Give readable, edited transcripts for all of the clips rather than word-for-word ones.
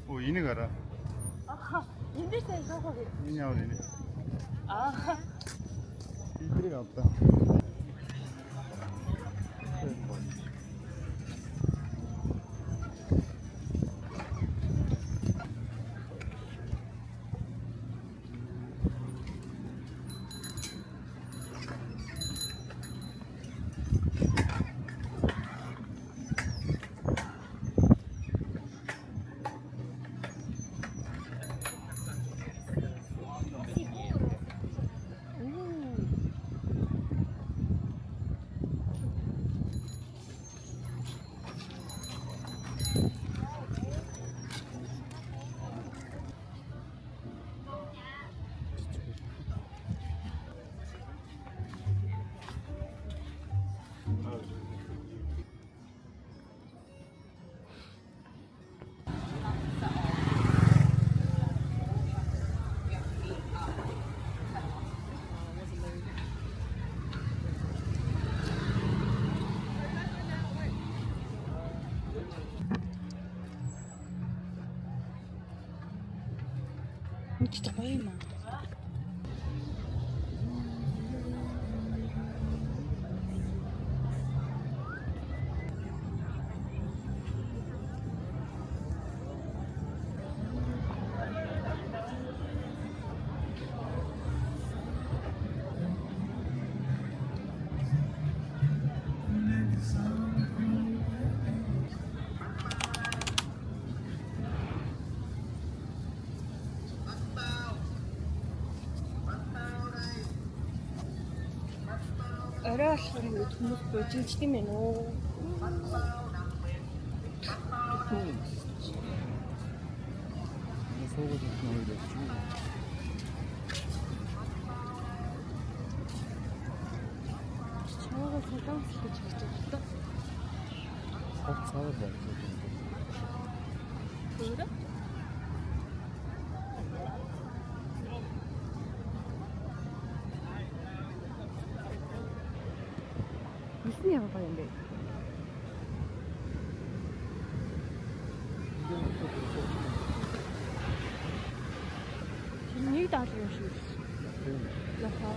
오, 이네 가라. 인데스에 서고 이냐 어디네. 아, 이들이가 없다. 진짜 보이나? Орой болохоор ингэ хүмүүс божигч тийм ээ нөө. 서울에 나오게 됐지. Чамаагаа солонгослож хийж байгаа. 밥 사야 돼. Өөрөө? 무슨 양반인데? Нэг даалгав юм шиг. Яха.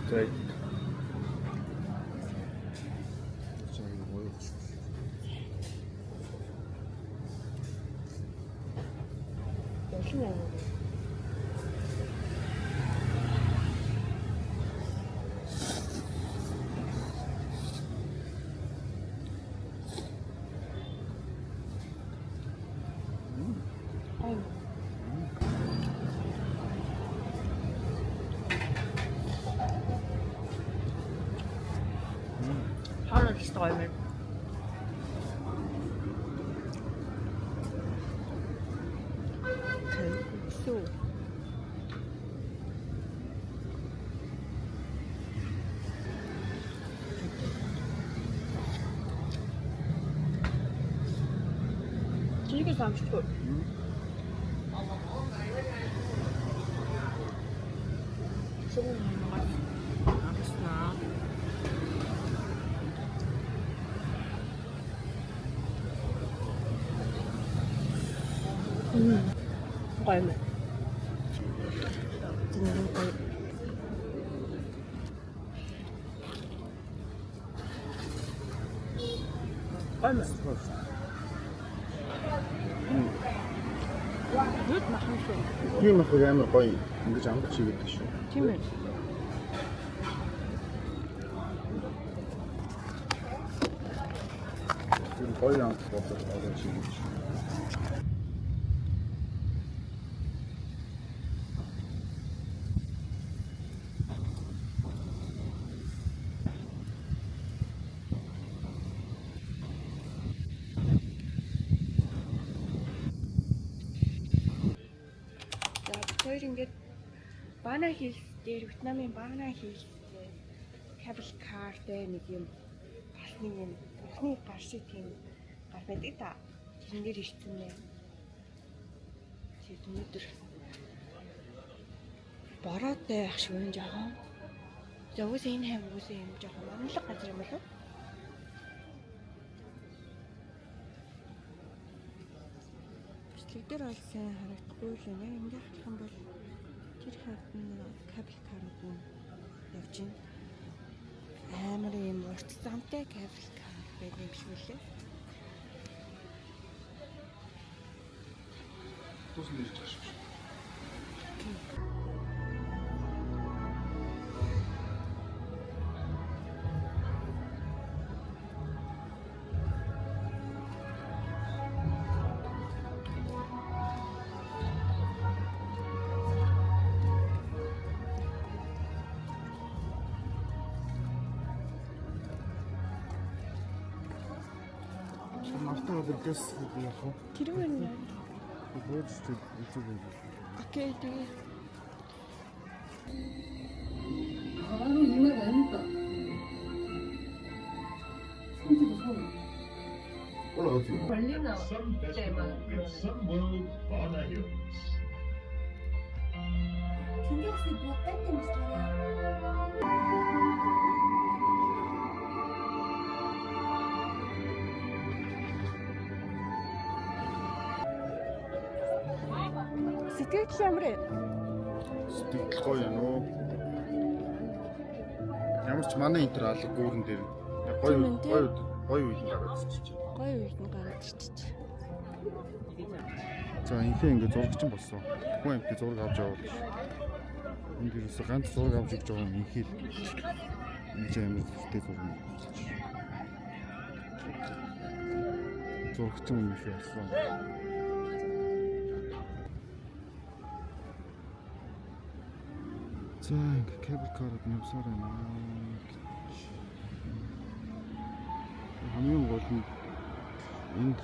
저기. 저기 뭐야? 열심히 하는 거. Halle Sträume. So. Чигээ 30. Räume. Räume. Gut machen schon. Hier mach ich амар гоё. Ингэж амгач хийгээд шүү. Тийм ээ. Тэр гоё амгач болоод аваад хийгээд шүү. Хоёр ингээд бана хийх дээр Вьетнамын бана хийх cable car-тэй нэг юм бас нэг юм эхний гар шиг тийм гар байдаг та. Тэрнээр ирсэн нэ. Тэгээд өнөөдөр бороотой байх шиг юм жоохон. За үгүй энэ хайм үгүй юм жоохон амлаг газар юм болов. Бичлэг дээр бол сайн харагдахгүй л нэ. Ингээд харах юм бол тэр хавтан кабель карууд нь явж байна. Амар юм урт замтай кабель кар байдаг юм шиг үлээ. Тус нэрч байгаа шүү. Мартаа өдрөөс яах вэ? Тэр үн нэ. Бөөдчтэй үзэг үү. Окей тэгээ. 바로 유명한 아닙니까? 성지도 성. 올라가지. 걸리나 Some 때만. festival in some world Bana Hills. Тэндээс бодтон юм байна. Сэтгэл ямар вэ? Сэтгэл гоё юм уу? Ямар ч манай интер алга гүүрэн дээр гоё Тийм үү, гоё гоё үйл гараад ирчихэ. Гоё үед нь гараад ирчих. За инхээ ингээ зурагчин болсон. Хүн амтны зураг авч яваад. Энд ерөөсө ганц зураг авч өгч байгаа юм инхээ. Энд амар зүгтэй зураг. Зурагчин юм шиг болсон. За ингээ кабель кард явсаар байна. Хамгийн гол нь энд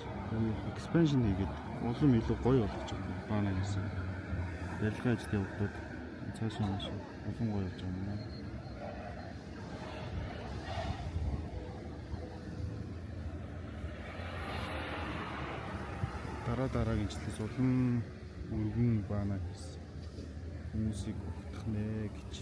expansion хийгээд улам илүү гоё болгож байгаа баана гэсэн. Барилгын ажил явагдаад цаашаа маш улам гоё болж байгаа юм. Дараагийн жилээс улам өргөн баана гэсэн. Хүмүүсийг өгөх нэ гэж.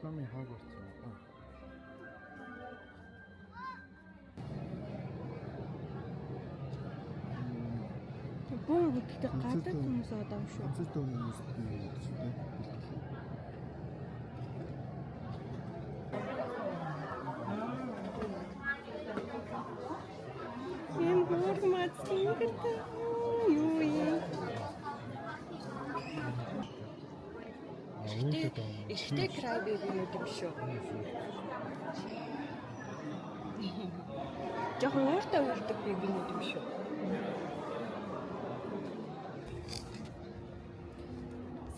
Рекламын хааг болсон юм. Бүүн гэдэгт гадаад хүмүүс одоо шүү. Зөвхөн хүмүүс тийм. Юм гурмат сингэртэй. Юу юм? Ихтэй крабиг юм юм шүү. Жохон ууртай уурдаг би юм юм шүү.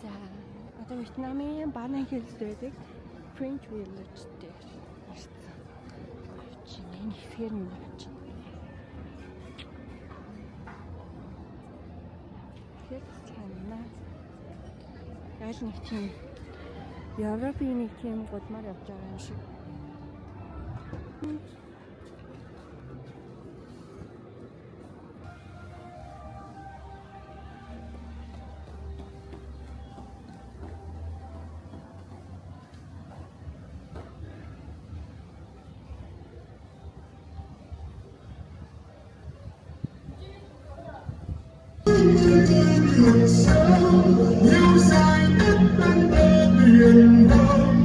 За, одоо Вьетнамын Бана Хиллс байдаг French Village дээр ирсэн. Чиний ферм юм байна. Тэр санаа. Аль нэг тийм Европын нэг тийм гудмаар явж байгаа юм шиг. Nhiều dài đất bên bờ biển đông,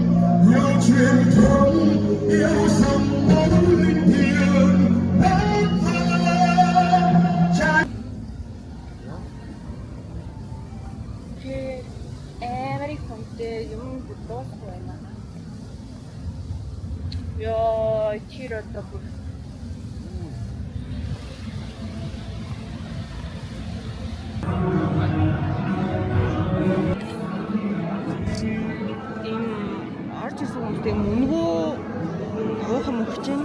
nhiều truyền thống yêu dòng máu linh thiêng đất thơ. гоё тэр одоо бүр орж ирсэн хүмүүстэй мөнгөө уухан өгч юм.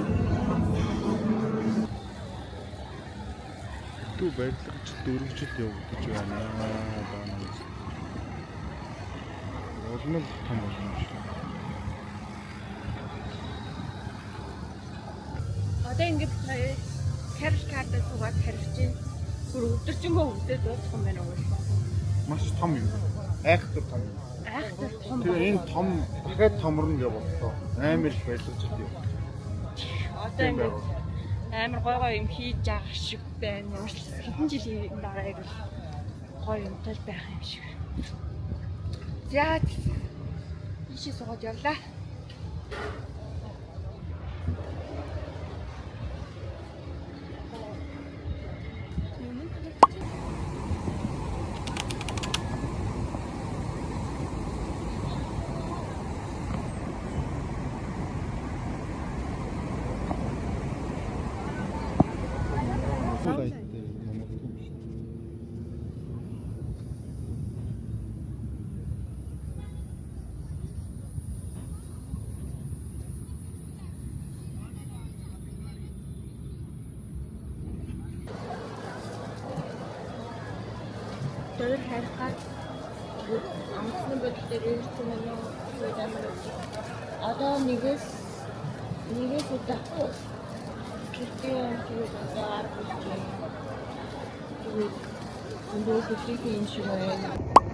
Түү байдлаж дөрвөлжил явагдаж байна. Баанаас. Олмол том болно шүү. Одоо ингээд кэш картаа суугаад харьж чинь бүр өдөржингөө үдээд дуусах юм байна уу? Маш том юм. Айхтар том юм. Айхтар том. Тэгээ энэ том дахиад томорно гэж бодлоо. Амар их байдлаж л юм. Одоо ингээд амар гой гой юм хийж байгаа шиг байна. Хэдэн жилийн дараа яг л гой юмтай байх юм шиг. За ийшээ суугаад явлаа. Тэр хайрхаад амтны бодолтой ирсэн юм уу? Одоо нэгээс удаа киртэн тэгээд одоо энэ шиг байна.